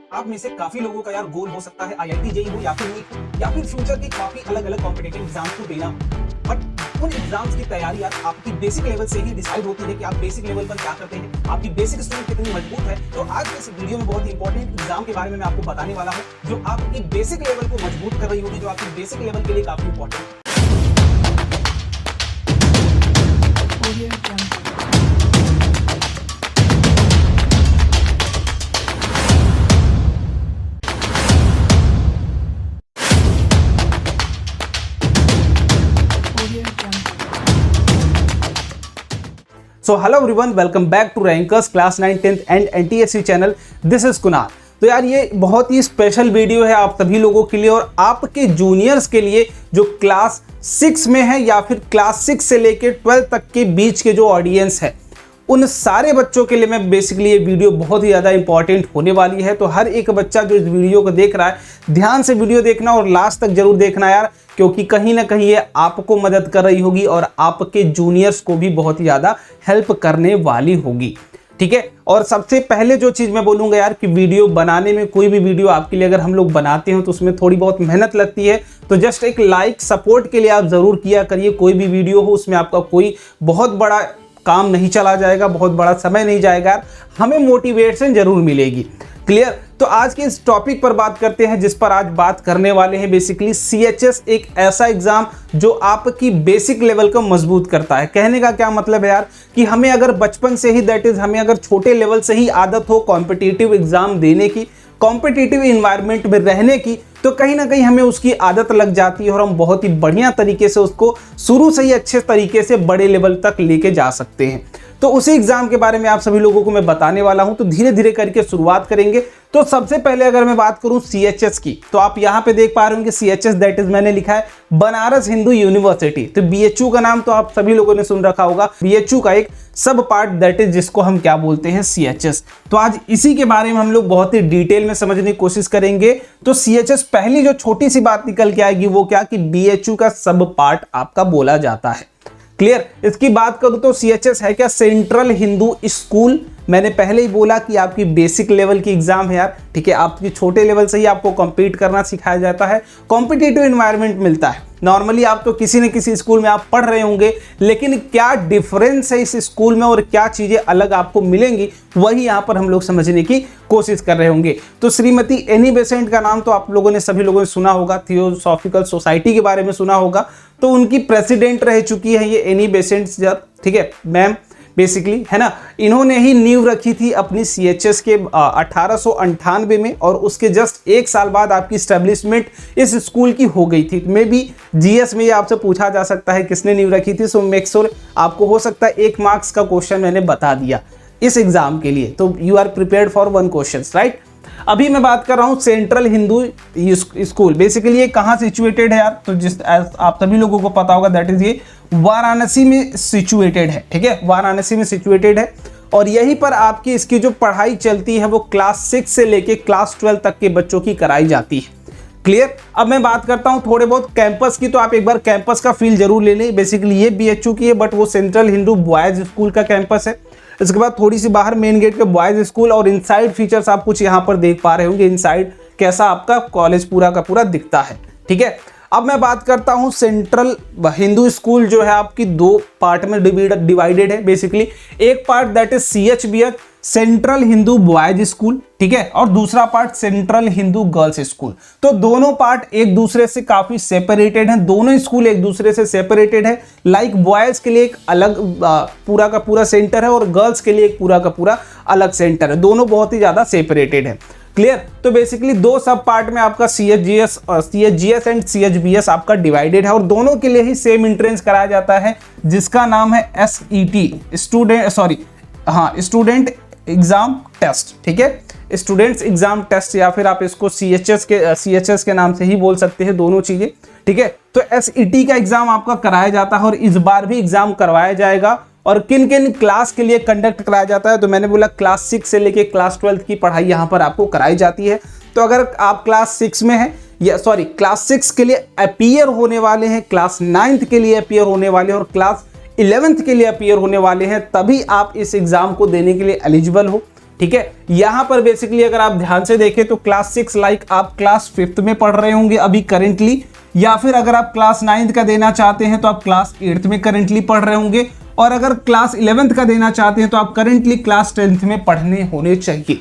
आप में से काफी लोगों का यार गोल हो सकता है आईआईटी जेईई हो या फिर नीट या फिर फ्यूचर के काफी अलग अलग कॉम्पिटिटिव एग्जाम्स को देना। बट उन एग्जाम्स की तैयारी यार आपकी बेसिक लेवल से ही डिसाइड होती है कि आप बेसिक लेवल पर क्या करते हैं, आपकी बेसिक स्ट्रेंथ कितनी मजबूत है। तो आज के इस वीडियो में बहुत ही इंपॉर्टेंट एग्जाम के बारे में मैं आपको बताने वाला हूं जो आपकी बेसिक लेवल को मजबूत कर रही होगी, जो आपकी बेसिक लेवल के लिए काफी इंपॉर्टेंट है। So hello everyone, welcome back to Rankers class 9, 10th and NTSC channel. This is Kunal. तो यार ये बहुत ही स्पेशल वीडियो है आप सभी लोगों के लिए और आपके जूनियर्स के लिए जो क्लास 6 में है या फिर क्लास 6 से लेकर 12 तक के बीच के जो ऑडियंस है उन सारे बच्चों के लिए मैं बेसिकली ये वीडियो बहुत ही ज़्यादा इंपॉर्टेंट होने वाली है। तो हर एक बच्चा जो इस वीडियो को देख रहा है ध्यान से वीडियो देखना और लास्ट तक जरूर देखना यार, क्योंकि कहीं ना कहीं ये आपको मदद कर रही होगी और आपके जूनियर्स को भी बहुत ही ज़्यादा हेल्प करने वाली होगी। ठीक है। और सबसे पहले जो चीज़ मैं बोलूँगा यार कि वीडियो बनाने में, कोई भी वीडियो आपके लिए अगर हम लोग बनाते हैं तो उसमें थोड़ी बहुत मेहनत लगती है। तो जस्ट एक लाइक सपोर्ट के लिए आप ज़रूर किया करिए। कोई भी वीडियो हो उसमें आपका कोई बहुत बड़ा काम नहीं चला जाएगा, बहुत बड़ा समय नहीं जाएगा, हमें मोटिवेशन जरूर मिलेगी। क्लियर। तो आज के इस टॉपिक पर बात करते हैं जिस पर आज बात करने वाले हैं। बेसिकली सीएचएस एक ऐसा एग्जाम जो आपकी बेसिक लेवल को मजबूत करता है। कहने का क्या मतलब है यार कि हमें अगर बचपन से ही, दैट इज हमें अगर छोटे लेवल से ही आदत हो कॉम्पिटिटिव एग्जाम देने की, कॉम्पिटिटिव इन्वायरमेंट में रहने की, तो कहीं ना कहीं हमें उसकी आदत लग जाती है और हम बहुत ही बढ़िया तरीके से उसको शुरू से ही अच्छे तरीके से बड़े लेवल तक लेके जा सकते हैं। तो उसी एग्जाम के बारे में आप सभी लोगों को मैं बताने वाला हूं। तो धीरे धीरे करके शुरुआत करेंगे। तो सबसे पहले अगर मैं बात करूं सीएचएस की, तो आप यहां पे देख पा रहे होंगे सीएचएस दैट इज मैंने लिखा है बनारस हिंदू यूनिवर्सिटी। तो बीएचयू का नाम तो आप सभी लोगों ने सुन रखा होगा। बीएचयू का एक सब पार्ट दैट इज जिसको हम क्या बोलते हैं सीएचएस। तो आज इसी के बारे में हम लोग बहुत ही डिटेल में समझने की कोशिश करेंगे। तो सीएचएस पहली जो छोटी सी बात निकल के आएगी वो क्या कि बीएचयू का सब पार्ट आपका बोला जाता है। क्लियर। इसकी बात करूं तो सीएचएस है क्या सेंट्रल हिंदू स्कूल। मैंने पहले ही बोला कि आपकी बेसिक लेवल की एग्जाम है यार। ठीक है। आपकी छोटे लेवल से ही आपको कम्पीट करना सिखाया जाता है, कॉम्पिटिटिव एनवायरनमेंट मिलता है। नॉर्मली आप तो किसी न किसी स्कूल में आप पढ़ रहे होंगे, लेकिन क्या डिफरेंस है इस स्कूल में और क्या चीजें अलग आपको मिलेंगी वही यहाँ पर हम लोग समझने की कोशिश कर रहे होंगे। तो श्रीमती एनी बेसेंट का नाम तो आप लोगों ने, सभी लोगों ने सुना होगा, थियोसॉफिकल सोसाइटी के बारे में सुना होगा। तो उनकी प्रेसिडेंट रह चुकी है ये एनी बेसेंट। ठीक है मैम, बेसिकली है ना, इन्होंने ही नींव रखी थी अपनी सीएचएस के 1898 में और उसके जस्ट एक साल बाद आपकी स्टैब्लिशमेंट इस स्कूल की हो गई थी। मे बी जीएस में ये आपसे पूछा जा सकता है किसने नींव रखी थी। सो मेक श्योर आपको हो सकता है 1 मार्क्स का क्वेश्चन मैंने बता दिया इस एग्जाम के लिए। तो you are prepared for 1 question, right. अभी मैं बात कर रहा हूं सेंट्रल हिंदू स्कूल। बेसिकली ये कहां सिचुएटेड है यार, तो जिस आप सभी लोगों को पता होगा दैट इज ये वाराणसी में सिचुएटेड है। ठीक है, वाराणसी में सिचुएटेड है और यहीं पर आपकी इसकी जो पढ़ाई चलती है वो क्लास 6 से लेके क्लास 12 तक के बच्चों की कराई जाती है। क्लियर। अब मैं बात करता हूं थोड़े बहुत कैंपस की, तो आप एक बार कैंपस का फील जरूर ले लें। बेसिकली ये बीएचयू की है बट वो सेंट्रल हिंदू बॉयज स्कूल का कैंपस है। इसके बाद थोड़ी सी बाहर मेन गेट के बॉयज स्कूल और इनसाइड फीचर्स आप कुछ यहाँ पर देख पा रहे होंगे। इनसाइड कैसा आपका कॉलेज पूरा का पूरा दिखता है। ठीक है। अब मैं बात करता हूँ सेंट्रल हिंदू स्कूल जो है आपकी 2 पार्ट में डिवाइडेड है। बेसिकली एक part that is CHBH central Hindu boys school, ठीक है, और दूसरा part central Hindu girls school. तो दोनों पार्ट एक दूसरे से काफी सेपरेटेड हैं। दोनों स्कूल एक दूसरे से सेपरेटेड है। लाइक बॉयज के लिए एक अलग पूरा का पूरा सेंटर है और गर्ल्स के लिए एक पूरा का पूरा अलग सेंटर है। दोनों बहुत ही ज्यादा सेपरेटेड है। क्लियर। तो बेसिकली 2 सब पार्ट में आपका सीएचजीएस एंड सीएचबीएस आपका डिवाइडेड है और दोनों के लिए ही सेम एंट्रेंस कराया जाता है जिसका नाम है एसईटी, स्टूडेंट एग्जाम टेस्ट। ठीक है, स्टूडेंट्स एग्जाम टेस्ट या फिर आप इसको सीएचएस के नाम से ही बोल सकते हैं, दोनों चीजें। ठीक है। तो एसईटी का एग्जाम आपका कराया जाता है और इस बार भी एग्जाम करवाया जाएगा। और किन किन क्लास के लिए कंडक्ट कराया जाता है, तो मैंने बोला क्लास 6 से लेके क्लास 12 की पढ़ाई यहाँ पर आपको कराई जाती है। तो अगर आप क्लास 6 में हैं या क्लास 6 के लिए अपीयर होने वाले हैं, क्लास 9th के लिए अपीयर होने वाले हैं और क्लास 11th के लिए अपीयर होने वाले हैं, तभी आप इस एग्जाम को देने के लिए एलिजिबल हो। ठीक है। यहां पर बेसिकली अगर आप ध्यान से देखें तो क्लास 6 लाइक आप क्लास 5th में पढ़ रहे होंगे अभी करेंटली, या फिर अगर आप क्लास 9th का देना चाहते हैं तो आप क्लास 8th में करेंटली पढ़ रहे होंगे, और अगर क्लास 11th का देना चाहते हैं तो आप करेंटली क्लास 10th में पढ़ने होने चाहिए।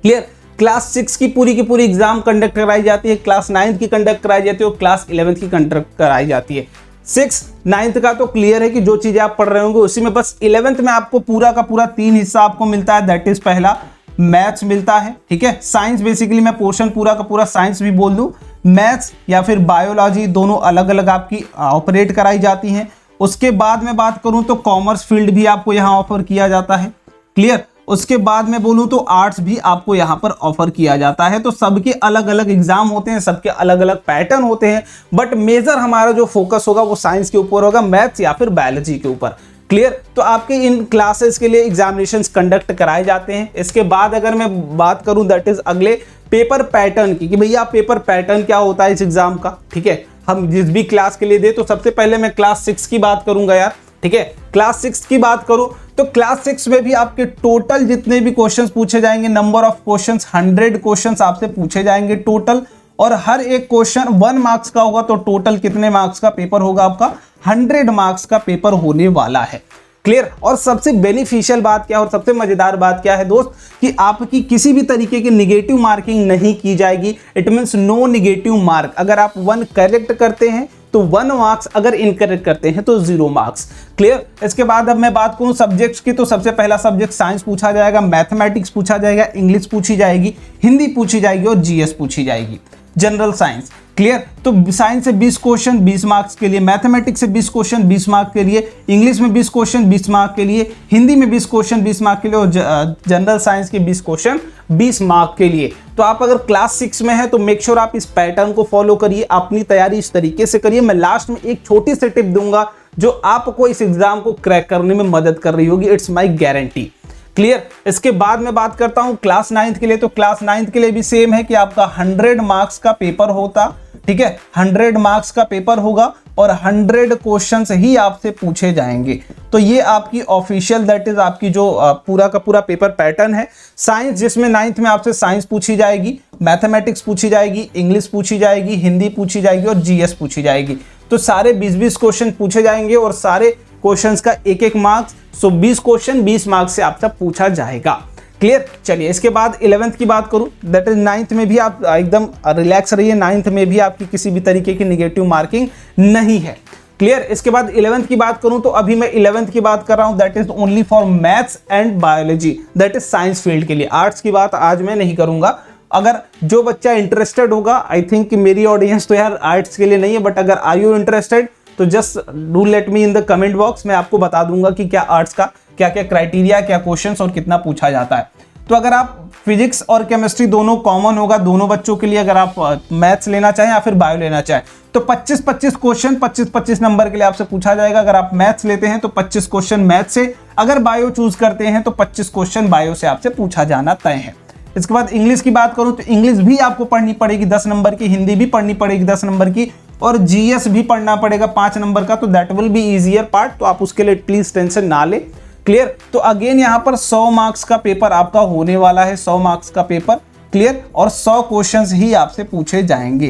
क्लियर। क्लास 6 की पूरी एग्जाम कंडक्ट कराई जाती है, क्लास 9th की कंडक्ट कराई जाती है और क्लास 11th की कंडक्ट कराई जाती है। 6 9th का तो क्लियर है कि जो चीजें आप पढ़ रहे होंगे उसी में, बस 11th में आपको पूरा का पूरा 3 हिस्सा आपको मिलता है। दैट इज पहला मैथ्स मिलता है, ठीक है। साइंस बेसिकली मैं पोर्शन पूरा का पूरा साइंस भी बोल दूं, मैथ्स या फिर बायोलॉजी दोनों अलग अलग आपकी ऑपरेट कराई जाती हैं। उसके बाद में बात करूं तो कॉमर्स फील्ड भी आपको यहां ऑफर किया जाता है। क्लियर। उसके बाद में बोलूं तो आर्ट्स भी आपको यहां पर ऑफर किया जाता है। तो सबके अलग अलग एग्जाम होते हैं, सबके अलग अलग पैटर्न होते हैं, बट मेजर हमारा जो फोकस होगा वो साइंस के ऊपर होगा, मैथ्स या फिर बायोलॉजी के ऊपर। क्लियर। तो आपके इन क्लासेस के लिए एग्जामिनेशंस कंडक्ट कराए जाते हैं। इसके बाद अगर मैं बात करूं दैट इज अगले पेपर पैटर्न की, कि भैया पेपर पैटर्न क्या होता है इस एग्जाम का, ठीक है। हम जिस भी क्लास के लिए दे, तो सबसे पहले मैं क्लास 6 की बात करूंगा यार, ठीक है। क्लास 6 की बात करूं तो क्लास 6 में भी आपके टोटल जितने भी क्वेश्चंस पूछे जाएंगे, नंबर ऑफ क्वेश्चंस 100 क्वेश्चंस आपसे पूछे जाएंगे टोटल, और हर एक क्वेश्चन 1 मार्क्स का होगा। तो टोटल कितने मार्क्स का पेपर होगा आपका? 100 मार्क्स का पेपर होने वाला है। क्लियर। और सबसे बेनिफिशियल बात क्या है और सबसे मजेदार बात क्या है दोस्त, कि आपकी किसी भी तरीके की निगेटिव मार्किंग नहीं की जाएगी। It means no negative mark. अगर आप 1 करेक्ट करते हैं तो 1 मार्क्स, अगर इनकरेक्ट करते हैं तो 0 मार्क्स। क्लियर। इसके बाद अब मैं बात करूं सब्जेक्ट्स की, तो सबसे पहला सब्जेक्ट साइंस पूछा जाएगा, मैथमेटिक्स पूछा जाएगा, इंग्लिश पूछी जाएगी, हिंदी पूछी जाएगी और जीएस पूछी जाएगी, जनरल साइंस। क्लियर। तो साइंस से 20 क्वेश्चन 20 मार्क्स के लिए, मैथमेटिक्स से 20 क्वेश्चन 20 मार्क्स के लिए, इंग्लिश में 20 क्वेश्चन 20 मार्क्स के लिए, हिंदी में 20 क्वेश्चन 20 मार्क्स के लिए, और जनरल साइंस के 20 क्वेश्चन 20 मार्क्स के लिए। तो आप अगर क्लास 6 में है तो मेक श्योर आप इस पैटर्न को फॉलो करिए, अपनी तैयारी इस तरीके से करिए। मैं लास्ट में एक छोटी सी टिप दूंगा जो आपको इस एग्जाम को क्रैक करने में मदद कर रही होगी, इट्स माई गारंटी। क्लियर। इसके बाद मैं बात करता हूं क्लास 9th के लिए, तो क्लास 9th के लिए भी सेम है कि आपका 100 मार्क्स का पेपर होता, ठीक है। 100 मार्क्स का पेपर होगा और 100 क्वेश्चंस ही आपसे पूछे जाएंगे। तो ये आपकी ऑफिशियल दैट इज आपकी जो पूरा का पूरा पेपर पैटर्न है। साइंस, जिसमें 9th में आपसे साइंस पूछी जाएगी, मैथमेटिक्स पूछी जाएगी, इंग्लिश पूछी जाएगी, हिंदी पूछी जाएगी और जीएस पूछी जाएगी। तो सारे 20-20 क्वेश्चन पूछे जाएंगे और सारे क्वेश्चंस का 1-1 मार्क्स, सो 20 क्वेश्चन 20 मार्क्स से आपसे पूछा जाएगा। क्लियर। चलिए इसके बाद 11th की बात करूं, दैट इज 9th में भी आप एकदम रिलैक्स रहिए, 9th में भी आपकी किसी भी तरीके की निगेटिव मार्किंग नहीं है। क्लियर। इसके बाद 11th की बात करूं तो अभी मैं 11th की बात कर रहा हूं, that is only for maths and biology, that is science field के लिए। आर्ट्स की बात आज मैं नहीं करूंगा। अगर जो बच्चा इंटरेस्टेड होगा, आई थिंक मेरी ऑडियंस तो यार आर्ट्स के लिए नहीं है, बट अगर आर यू इंटरेस्टेड तो just do let me in the comment box, मैं आपको बता दूंगा कि क्या आर्ट्स का क्या क्या क्राइटेरिया, क्या क्वेश्चंस और कितना पूछा जाता है। तो अगर आप फिजिक्स और केमिस्ट्री दोनों कॉमन होगा दोनों बच्चों के लिए, अगर आप मैथ्स लेना चाहें या फिर बायो लेना चाहें तो 25-25 क्वेश्चन 25-25 नंबर के लिए आपसे पूछा जाएगा। अगर आप मैथ्स लेते हैं तो 25 क्वेश्चन मैथ्स से, अगर बायो चूज करते हैं तो 25 क्वेश्चन बायो से आपसे पूछा जाना तय है। इसके बाद इंग्लिश की बात करूं तो इंग्लिश भी आपको पढ़नी पड़ेगी 10 नंबर की, हिंदी भी पढ़नी पड़ेगी 10 नंबर की, और जीएस भी पढ़ना पड़ेगा 5 नंबर का। तो that will be easier part, तो आप उसके लिए प्लीज टेंशन ना ले। क्लियर। तो अगेन यहाँ पर 100 मार्क्स का पेपर आपका होने वाला है, 100 मार्क्स का पेपर। क्लियर। और 100 क्वेश्चंस ही आपसे पूछे जाएंगे।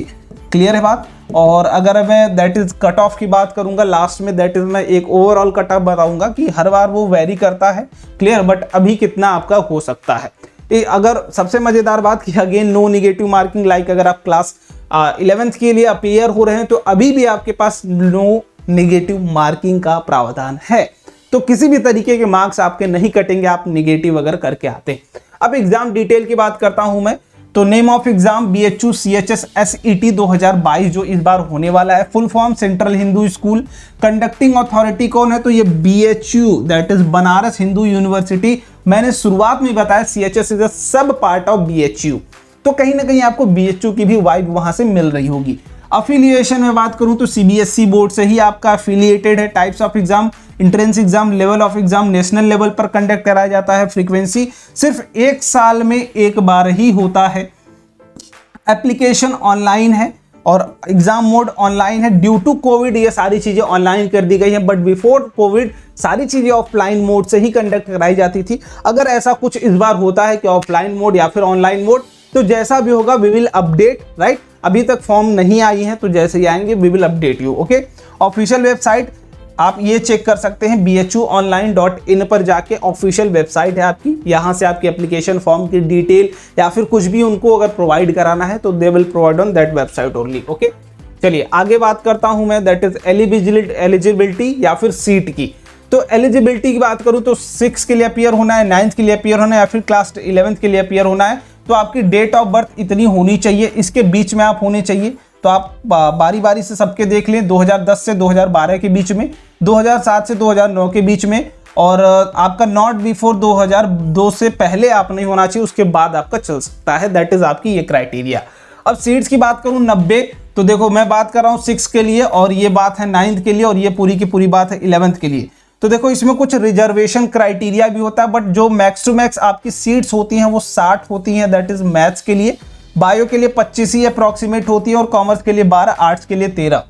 क्लियर है बात। और अगर मैं दैट इज कट ऑफ की बात करूंगा लास्ट में, दैट इज मैं एक ओवरऑल कट ऑफ बताऊंगा कि हर बार वो वेरी करता है। क्लियर। बट अभी कितना आपका हो सकता है। अगर सबसे मजेदार बात कि again no negative marking, like अगर आप क्लास 11th के लिए अपियर हो रहे हैं तो अभी भी आपके पास नो निगेटिव मार्किंग का प्रावधान है। तो किसी भी तरीके के मार्क्स आपके नहीं कटेंगे आप निगेटिव अगर करके आते हैं। अब एग्जाम डिटेल की बात करता हूं मैं, तो name of exam BHU CHS SET 2022 जो इस बार होने वाला है। Full form central Hindu school. Conducting authority कौन है? तो ये BHU that is Banaras Hindu university. मैंने शुरुआत में बताया CHS इज अ सब पार्ट ऑफ BHU, तो कहीं ना कहीं आपको BHU की भी वाइब वहां से मिल रही होगी। अफिलिएशन में बात करूं तो CBSE बोर्ड से ही आपका अफिलिएटेड है। Types of exam, entrance exam, level of exam national level पर कंडक्ट कराया जाता है। फ्रीक्वेंसी सिर्फ 1 साल में 1 बार ही होता है। एप्लीकेशन ऑनलाइन है। और एग्जाम मोड ऑनलाइन है। ड्यू टू कोविड ये सारी चीज़ें ऑनलाइन कर दी गई हैं, बट बिफोर कोविड सारी चीज़ें ऑफलाइन मोड से ही कंडक्ट कराई जाती थी। अगर ऐसा कुछ इस बार होता है कि ऑफलाइन मोड या फिर ऑनलाइन मोड, तो जैसा भी होगा वी विल अपडेट, राइट। अभी तक फॉर्म नहीं आई है, तो जैसे ही आएंगे we will update you, okay. Official website आप ये चेक कर सकते हैं, bhuonline.in पर जाके ऑफिशियल वेबसाइट है आपकी। यहाँ से आपकी एप्लीकेशन फॉर्म की डिटेल या फिर कुछ भी उनको अगर प्रोवाइड कराना है तो they will provide on that website only, okay. चलिए आगे बात करता हूँ मैं, दैट इज एलिजिबिलिटी या फिर सीट की। तो एलिजिबिलिटी की बात करूँ तो 6 के लिए अपीयर होना है, 9th के लिए अपीयर होना है या फिर क्लास 11th के लिए अपीयर होना है। तो आपकी डेट ऑफ बर्थ इतनी होनी चाहिए, इसके बीच में आप होने चाहिए। तो आप बारी बारी से सबके देख लें, 2010 से 2012 के बीच में, 2007 से 2009 के बीच में, और आपका नॉट बिफोर 2002 से पहले आप नहीं होना चाहिए, उसके बाद आपका चल सकता है। दैट इज आपकी ये क्राइटेरिया। अब सीट्स की बात करूं 90, तो देखो मैं बात कर रहा हूं 6 के लिए और ये बात है 9th के लिए और ये पूरी की पूरी बात है 11th के लिए। तो देखो इसमें कुछ रिजर्वेशन क्राइटेरिया भी होता है, बट जो मैक्स टू मैक्स आपकी सीट्स होती हैं वो 60 होती हैं। दैट इज मैथ्स के लिए, बायो के लिए 25 ही अप्रॉक्सीमेट होती है और कॉमर्स के लिए 12, आर्ट्स के लिए 13,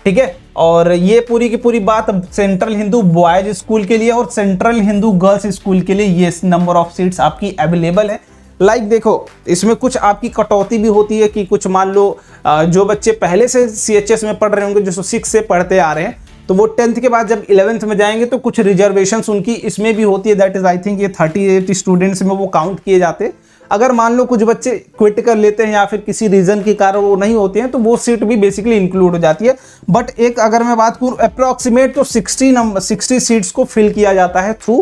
ठीक है। और ये पूरी की पूरी बात सेंट्रल हिंदू बॉयज स्कूल के लिए और सेंट्रल हिंदू गर्ल्स स्कूल के लिए ये नंबर ऑफ सीट्स आपकी अवेलेबल है। लाइक देखो इसमें कुछ आपकी कटौती भी होती है कि कुछ मान लो जो बच्चे पहले से CHS में पढ़ रहे होंगे, जो 6 से पढ़ते आ रहे हैं, तो वो 10th के बाद जब 11th में जाएंगे तो कुछ रिजर्वेशंस उनकी इसमें भी होती है। दैट इज आई थिंक ये 38 स्टूडेंट्स में वो काउंट किए जाते हैं। अगर मान लो कुछ बच्चे क्विट कर लेते हैं या फिर किसी रीजन के कारण वो नहीं होते हैं, तो वो सीट भी बेसिकली इंक्लूड हो जाती है। बट एक अगर मैं बात करूँ अप्रॉक्सीमेट, तो 60 सीट्स को फिल किया जाता है थ्रू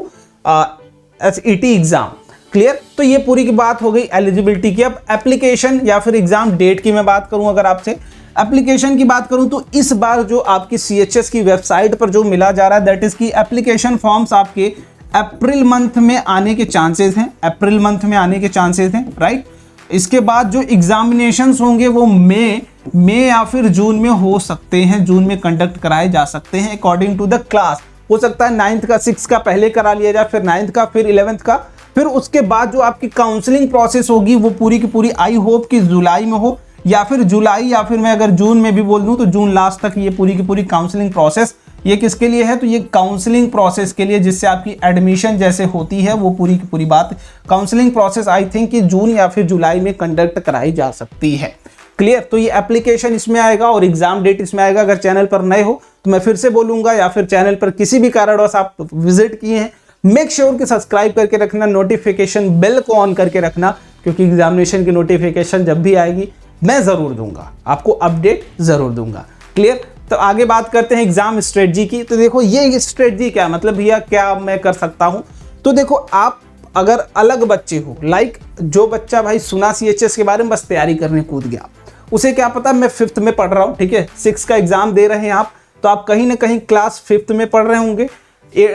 SET एग्जाम। क्लियर। तो ये पूरी की बात हो गई एलिजिबिलिटी की। अब एप्लीकेशन या फिर एग्जाम डेट की मैं बात करूं, अगर आपसे एप्लीकेशन की बात करूं तो इस बार जो आपकी CHS की वेबसाइट पर जो मिला जा रहा है, दैट इज की एप्लीकेशन फॉर्म्स आपके अप्रैल मंथ में आने के चांसेस हैं, अप्रैल मंथ में आने के चांसेस हैं, राइट। इसके बाद जो एग्जामिनेशंस होंगे वो मई या फिर जून में हो सकते हैं, जून में कंडक्ट कराए जा सकते हैं अकॉर्डिंग टू द क्लास। हो सकता है 9th का 6 का पहले करा लिया जाए, फिर 9th का, फिर 11th का, फिर उसके बाद जो आपकी काउंसलिंग प्रोसेस होगी वो पूरी की पूरी आई होप कि जुलाई में हो, या फिर जुलाई, या फिर मैं अगर जून में भी बोल दूं तो जून लास्ट तक ये पूरी की पूरी काउंसलिंग प्रोसेस। ये किसके लिए है? तो ये काउंसलिंग प्रोसेस के लिए, जिससे आपकी एडमिशन जैसे होती है वो पूरी की पूरी बात काउंसलिंग प्रोसेस आई थिंक कि जून या फिर जुलाई में कंडक्ट कराई जा सकती है। क्लियर। तो ये एप्लीकेशन इसमें आएगा और एग्जाम डेट इसमें आएगा। अगर चैनल पर नए हो तो मैं फिर से बोलूंगा, या फिर चैनल पर किसी भी कारणवश आप विजिट किए हैं, मेक श्योर कि सब्सक्राइब करके रखना, नोटिफिकेशन बेल को ऑन करके रखना, क्योंकि एग्जामिनेशन की नोटिफिकेशन जब भी आएगी मैं जरूर दूंगा, आपको अपडेट जरूर दूंगा। क्लियर। तो आगे बात करते हैं एग्जाम स्ट्रेटजी की। तो देखो ये स्ट्रेटजी क्या मतलब भैया क्या मैं कर सकता हूं? तो देखो आप अगर अलग बच्चे हो, लाइक जो बच्चा भाई सुना CHS के बारे में बस तैयारी करने कूद गया, उसे क्या पता मैं 5th में पढ़ रहा हूं, ठीक है, 6 का एग्जाम दे रहे हैं आप, तो आप कहीं ना कहीं क्लास 5th में पढ़ रहे होंगे।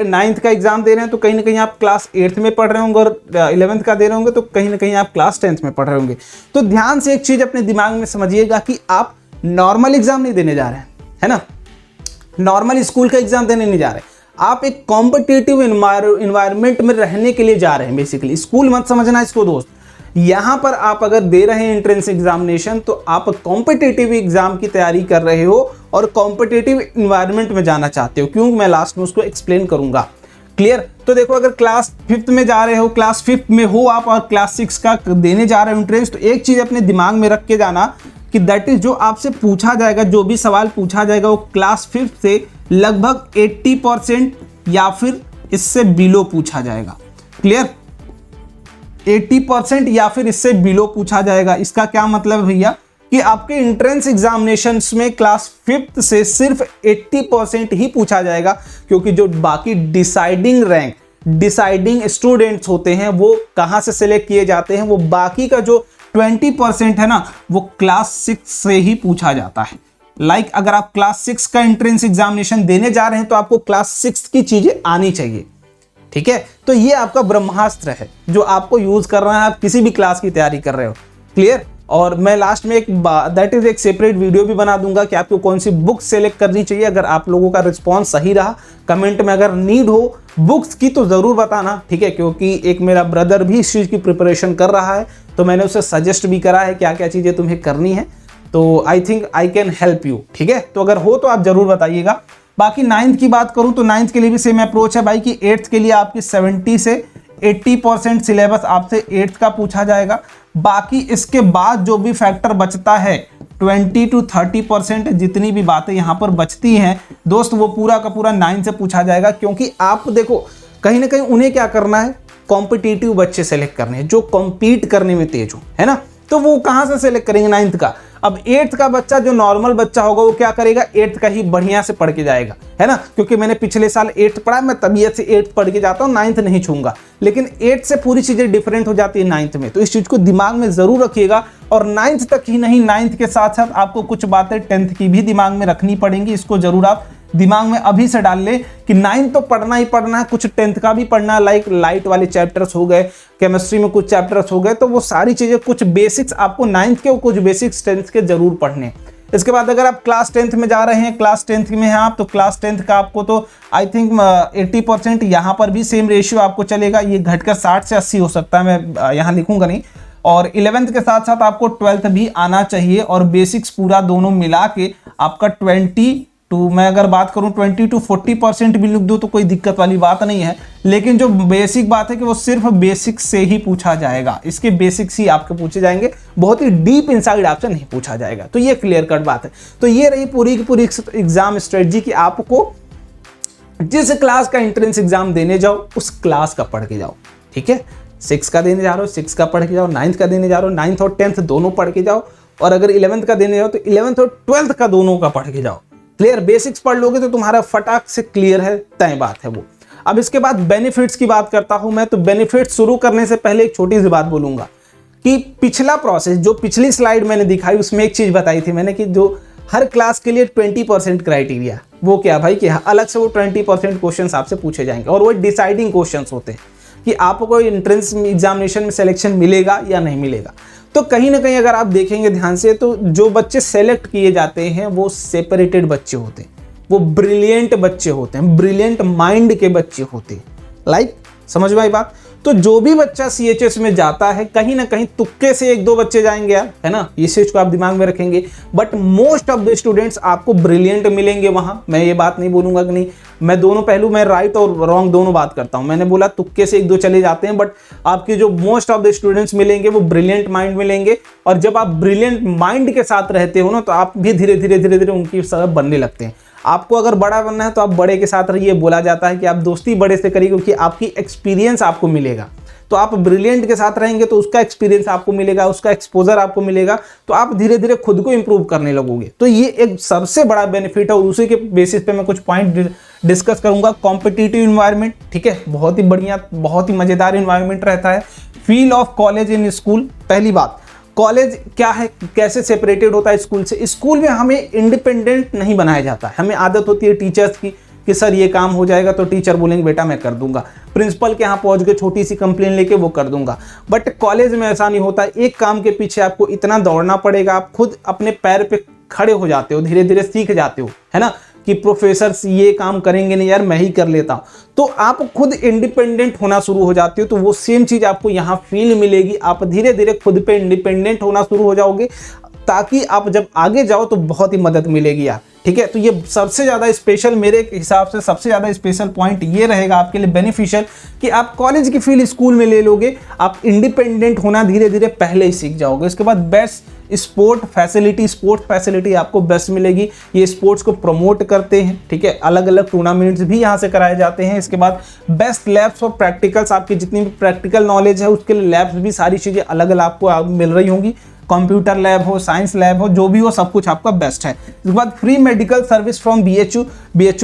9th का एग्जाम दे रहे हैं तो कहीं ना कहीं आप क्लास 8th में पढ़ रहे होंगे, और 11th का दे रहे होंगे तो कहीं ना कहीं आप क्लास 10th में पढ़ रहे होंगे। तो ध्यान से एक चीज अपने दिमाग में समझिएगा कि आप नॉर्मल एग्जाम नहीं देने जा रहे हैं, है ना, नॉर्मल स्कूल का एग्जाम देने नहीं जा रहे, आप एक कॉम्पिटिटिव इन्वायरमेंट में रहने के लिए जा रहे हैं। बेसिकली स्कूल मत समझना इसको दोस्त, यहां पर आप अगर दे रहे हैं एंट्रेंस एग्जामिनेशन तो आप कॉम्पिटिटिव एग्जाम की तैयारी कर रहे हो और कॉम्पिटिटिव इन्वायरमेंट में जाना चाहते हो। क्यों? मैं लास्ट में उसको एक्सप्लेन करूंगा। क्लियर। तो देखो अगर क्लास 5th में जा रहे हो, क्लास 5th में हो आप और क्लास 6 का देने जा रहे हो एंट्रेंस, तो एक चीज अपने दिमाग में रख के जाना कि दैट इज जो आपसे पूछा जाएगा, जो भी सवाल पूछा जाएगा वो क्लास 5th से लगभग 80% या फिर इससे बिलो पूछा जाएगा। क्लियर। 80% या फिर इससे बिलो पूछा जाएगा। इसका क्या मतलब है भैया कि आपके एंट्रेंस एग्जामिनेशंस में क्लास 5th से सिर्फ 80% ही पूछा जाएगा, क्योंकि जो बाकी डिसाइडिंग रैंक, डिसाइडिंग स्टूडेंट्स होते हैं वो कहां से सिलेक्ट किए जाते हैं, वो बाकी का जो 20% है ना वो क्लास 6 से ही पूछा जाता है। लाइक अगर आप क्लास 6 का एंट्रेंस एग्जामिनेशन देने जा रहे हैं तो आपको क्लास 6 की चीजें आनी चाहिए। ठीक है। तो ये आपका ब्रह्मास्त्र है जो आपको यूज करना है, आप किसी भी क्लास की तैयारी कर रहे हो। क्लियर। और मैं लास्ट में एक सेपरेट वीडियो भी बना दूंगा कि आपको कौन सी बुक सेलेक्ट करनी चाहिए। अगर आप लोगों का रिस्पॉन्स सही रहा, कमेंट में अगर नीड हो बुक्स की तो जरूर बताना, ठीक है, क्योंकि एक मेरा ब्रदर भी इस चीज की प्रिपरेशन कर रहा है, तो मैंने उसे सजेस्ट भी करा है क्या क्या चीजें तुम्हें करनी है। तो I think I can help you, ठीक है। तो अगर हो तो आप जरूर बताइएगा। बाकी 9th की बात करूं तो 9th के लिए भी सेम अप्रोच है भाई कि 8th के लिए आपकी 70 से 80% सिलेबस आपसे 8th का पूछा जाएगा। बाकी इसके बाद जो भी फैक्टर बचता है 20 to 30% जितनी भी बातें यहाँ पर बचती हैं दोस्त, वो पूरा का पूरा 9 से पूछा जाएगा। क्योंकि आप देखो कहीं ना कहीं उन्हें क्या करना है, कॉम्पिटिटिव बच्चे सेलेक्ट करने हैं जो कॉम्पीट करने में तेज हो, है ना। तो वो कहाँ से सेलेक्ट करेंगे 9th का। अब 8th का बच्चा जो नॉर्मल बच्चा होगा वो क्या करेगा, 8th का ही बढ़िया से पढ़ के जाएगा, है ना। क्योंकि मैंने पिछले साल 8th पढ़ा, मैं तबीयत से 8th पढ़ के जाता हूँ, 9th नहीं छूंगा। लेकिन 8th से पूरी चीजें डिफरेंट हो जाती है 9th में, तो इस चीज को दिमाग में जरूर रखिएगा। और 9th तक ही नहीं, 9th के साथ साथ आपको कुछ बातें 10th की भी दिमाग में रखनी पड़ेंगी। इसको जरूर आप दिमाग में अभी से डाल ले कि 9th तो पढ़ना ही पढ़ना है, कुछ 10th का भी पढ़ना है। लाइक लाइट वाले चैप्टर्स हो गए, केमिस्ट्री में कुछ चैप्टर्स हो गए, तो वो सारी चीजें कुछ बेसिक्स आपको 9th के और कुछ बेसिक्स 10th के जरूर पढ़ने। इसके बाद अगर आप क्लास 10th में जा रहे हैं, क्लास 10th में हैं आप, तो क्लास 10th का आपको तो आई थिंक 80% यहाँ पर भी सेम रेशियो आपको चलेगा। ये घटकर 60 से 80 हो सकता है, मैं यहाँ लिखूंगा नहीं। और 11th के साथ साथ आपको 12th भी आना चाहिए। और बेसिक्स पूरा दोनों मिला के आपका 20 टू, मैं अगर बात करूं 20 to 40% भी लिख दो तो कोई दिक्कत वाली बात नहीं है। लेकिन जो बेसिक बात है कि वो सिर्फ बेसिक्स से ही पूछा जाएगा, इसके बेसिक्स ही आपके पूछे जाएंगे, बहुत ही डीप इनसाइड आपसे नहीं पूछा जाएगा। तो ये क्लियर कट बात है। तो ये रही पूरी की पूरी एग्जाम स्ट्रेटजी कि आपको जिस क्लास का एंट्रेंस एग्जाम देने जाओ उस क्लास का पढ़ के जाओ, ठीक है। 6 का देने जा रहे हो 6 का पढ़ के जाओ, 9th का देने जा रहे हो 9th और 10th दोनों पढ़ के जाओ, और अगर 11th का देने जाओ तो 11th और 12th का दोनों का पढ़ के जाओ। क्लियर, बेसिक्स पढ़ लोगे तो तुम्हारा फटाक से क्लियर है, तय बात है वो। अब इसके बाद बेनिफिट्स की बात करता हूं मैं। तो बेनिफिट्स शुरू करने से पहले एक छोटी सी बात बोलूंगा कि पिछला प्रोसेस, जो पिछली स्लाइड मैंने दिखाई, उसमें एक चीज बताई थी मैंने कि जो हर क्लास के लिए 20% क्राइटेरिया, वो क्या भाई कि अलग से वो 20% क्वेश्चन आपसे पूछे जाएंगे, और वो डिसाइडिंग क्वेश्चन होते हैं कि आपको एंट्रेंस एग्जामिनेशन में सिलेक्शन मिलेगा या नहीं मिलेगा। तो कहीं ना कहीं अगर आप देखेंगे ध्यान से तो जो बच्चे सेलेक्ट किए जाते हैं वो सेपरेटेड बच्चे होते हैं, वो ब्रिलियंट बच्चे होते हैं, ब्रिलियंट माइंड के बच्चे होते हैं। लाइक समझ में आई बात। तो जो भी बच्चा CHS में जाता है कहीं ना कहीं तुक्के से 1-2 बच्चे जाएंगे यार, है ना, इस चीज को आप दिमाग में रखेंगे। But most of the students आपको ब्रिलियंट मिलेंगे वहां। मैं ये बात नहीं बोलूंगा कि नहीं, मैं दोनों पहलू, मैं राइट और रॉन्ग दोनों बात करता हूं। मैंने बोला तुक्के से 1-2 चले जाते हैं, बट आपके जो मोस्ट ऑफ द स्टूडेंट्स मिलेंगे वो ब्रिलियंट माइंड मिलेंगे। और जब आप ब्रिलियंट माइंड के साथ रहते हो ना तो आप भी धीरे धीरे उनकी तरह बनने लगते हैं। आपको अगर बड़ा बनना है तो आप बड़े के साथ रहिए। बोला जाता है कि आप दोस्ती बड़े से करिए क्योंकि आपकी एक्सपीरियंस आपको मिलेगा। तो आप ब्रिलियंट के साथ रहेंगे तो उसका एक्सपीरियंस आपको मिलेगा, उसका एक्सपोजर आपको मिलेगा, तो आप धीरे धीरे खुद को इंप्रूव करने लगोगे। तो ये एक सबसे बड़ा बेनिफिट है और उसी के बेसिस पे मैं कुछ पॉइंट डिस्कस करूंगा। कॉम्पिटिटिव इन्वायरमेंट, ठीक है, बहुत ही बढ़िया, बहुत ही मजेदार इन्वायरमेंट रहता है। Feel of college in school, पहली बात कॉलेज क्या है, कैसे सेपरेटेड होता है स्कूल से। स्कूल में हमें इंडिपेंडेंट नहीं बनाया जाता है। हमें आदत होती है टीचर्स की कि सर ये काम हो जाएगा तो टीचर बोलेंगे बेटा मैं कर दूंगा, प्रिंसिपल के यहाँ पहुंच के छोटी सी कंप्लेन लेके वो कर दूंगा। बट कॉलेज में ऐसा नहीं होता। एक काम के पीछे आपको इतना दौड़ना पड़ेगा, आप खुद अपने पैर पे खड़े हो जाते हो, धीरे धीरे सीख जाते हो, है ना, कि प्रोफेसर ये काम करेंगे नहीं यार मैं ही कर लेता हूं। तो आप खुद इंडिपेंडेंट होना शुरू हो जाते हो। तो वो सेम चीज आपको यहाँ फील मिलेगी। आप धीरे धीरे खुद पे इंडिपेंडेंट होना शुरू हो जाओगे ताकि आप जब आगे जाओ तो बहुत ही मदद मिलेगी यार, ठीक है। तो ये सबसे ज़्यादा स्पेशल, मेरे हिसाब से सबसे ज़्यादा स्पेशल पॉइंट ये रहेगा आपके लिए बेनिफिशियल कि आप कॉलेज की फील स्कूल में ले लोगे। आप इंडिपेंडेंट होना धीरे धीरे पहले ही सीख जाओगे। उसके बाद बेस्ट स्पोर्ट्स फैसिलिटी आपको बेस्ट मिलेगी। ये स्पोर्ट्स को प्रमोट करते हैं, ठीक है, अलग अलग टूर्नामेंट्स भी यहाँ से कराए जाते हैं। इसके बाद बेस्ट लैब्स और प्रैक्टिकल्स, आपकी जितनी भी प्रैक्टिकल नॉलेज है उसके लिए लैब्स भी सारी चीज़ें अलग अलग आपको मिल रही होंगी। कंप्यूटर लैब हो, साइंस लैब हो, जो भी हो सब कुछ आपका बेस्ट है। इसके बाद free medical service from BHU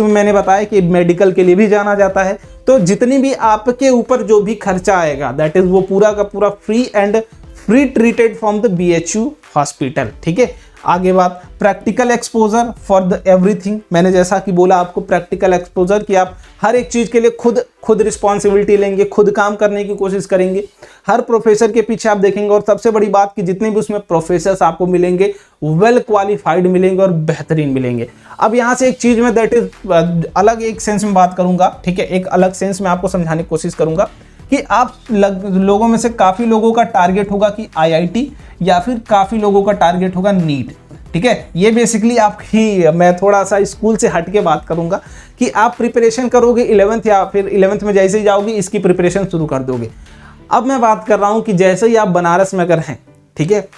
में मैंने बताया कि मेडिकल के लिए भी जाना जाता है। तो जितनी भी आपके ऊपर जो भी खर्चा आएगा दैट इज वो पूरा का पूरा free treated from the BHU hospital, ठीक है। आगे बात practical exposure for the everything. मैंने जैसा कि बोला आपको प्रैक्टिकल एक्सपोजर कि आप हर एक चीज़ के लिए खुद रिस्पॉन्सिबिलिटी लेंगे, खुद काम करने की कोशिश करेंगे। हर प्रोफेसर के पीछे आप देखेंगे और सबसे बड़ी बात कि जितने भी उसमें प्रोफेसर्स आपको मिलेंगे वेल क्वालिफाइड मिलेंगे और बेहतरीन मिलेंगे। अब यहाँ से एक चीज़ में दैट इज अलग एक सेंस में बात करूंगा, ठीक है, एक अलग सेंस में आपको समझाने की कोशिश करूंगा कि आप लोगों में से काफ़ी लोगों का टारगेट होगा कि IIT या फिर काफ़ी लोगों का टारगेट होगा नीट। ठीक है, ये बेसिकली आपकी, मैं थोड़ा सा स्कूल से हट के बात करूंगा कि आप प्रिपरेशन करोगे 11th या फिर 11th में जैसे ही जाओगे इसकी प्रिपरेशन शुरू कर दोगे। अब मैं बात कर रहा हूं कि जैसे ही आप बनारस में अगर हैं, ठीक है,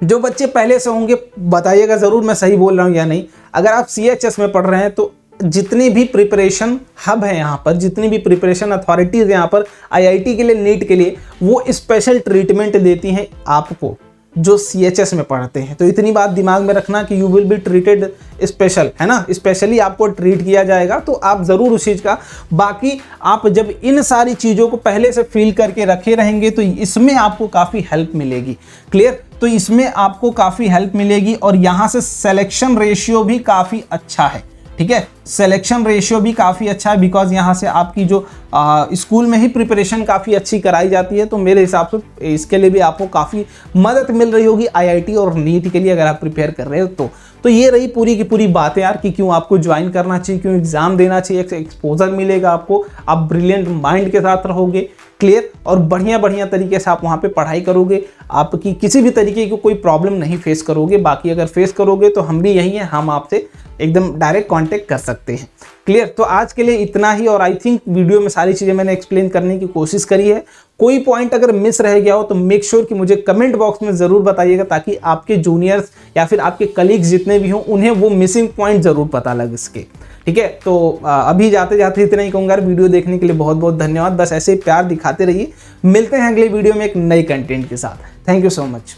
जो बच्चे पहले से होंगे बताइएगा ज़रूर मैं सही बोल रहा हूँ या नहीं। अगर आप CHS में पढ़ रहे हैं तो जितनी भी प्रिपरेशन हब है यहाँ पर, जितनी भी प्रिपरेशन अथॉरिटीज़ यहाँ पर IIT के लिए, नीट के लिए, वो स्पेशल ट्रीटमेंट देती हैं आपको जो CHS में पढ़ते हैं। तो इतनी बात दिमाग में रखना कि you will be treated special, है ना, स्पेशली आपको ट्रीट किया जाएगा। तो आप ज़रूर उस चीज़ का, बाकी आप जब इन सारी चीज़ों को पहले से फील करके रखे रहेंगे तो इसमें आपको काफ़ी हेल्प मिलेगी। क्लियर? तो इसमें आपको काफ़ी हेल्प मिलेगी और यहाँ से सिलेक्शन रेशियो भी काफ़ी अच्छा है। ठीक है, सिलेक्शन रेशियो भी काफ़ी अच्छा है बिकॉज यहाँ से आपकी जो स्कूल में ही प्रिपरेशन काफ़ी अच्छी कराई जाती है। तो मेरे हिसाब से इसके लिए भी आपको काफ़ी मदद मिल रही होगी IIT और नीट के लिए अगर आप प्रिपेयर कर रहे हो तो ये रही पूरी की पूरी बातें यार कि क्यों आपको ज्वाइन करना चाहिए, क्यों एग्जाम देना चाहिए। एक एक्सपोजर मिलेगा आपको, आप ब्रिलियंट माइंड के साथ रहोगे, क्लियर, और बढ़िया बढ़िया तरीके से आप वहाँ पे पढ़ाई करोगे, आपकी किसी भी तरीके की कोई प्रॉब्लम नहीं फेस करोगे। बाकी अगर फेस करोगे तो हम भी यही हैं, हम आपसे एकदम डायरेक्ट कांटेक्ट कर सकते हैं। क्लियर? तो आज के लिए इतना ही और आई थिंक वीडियो में सारी चीज़ें मैंने एक्सप्लेन करने की कोशिश करी है। कोई पॉइंट अगर मिस रह गया हो तो मेक श्योर कि मुझे कमेंट बॉक्स में ज़रूर बताइएगा ताकि आपके जूनियर्स या फिर आपके कलीग्स जितने भी हों उन्हें वो मिसिंग पॉइंट ज़रूर पता लगे इसके। ठीक है, तो अभी जाते जाते इतना ही कहूँगा। वीडियो देखने के लिए बहुत बहुत धन्यवाद। बस ऐसे ही प्यार दिखाते रहिए। मिलते हैं अगले वीडियो में एक नई कंटेंट के साथ। Thank you so much.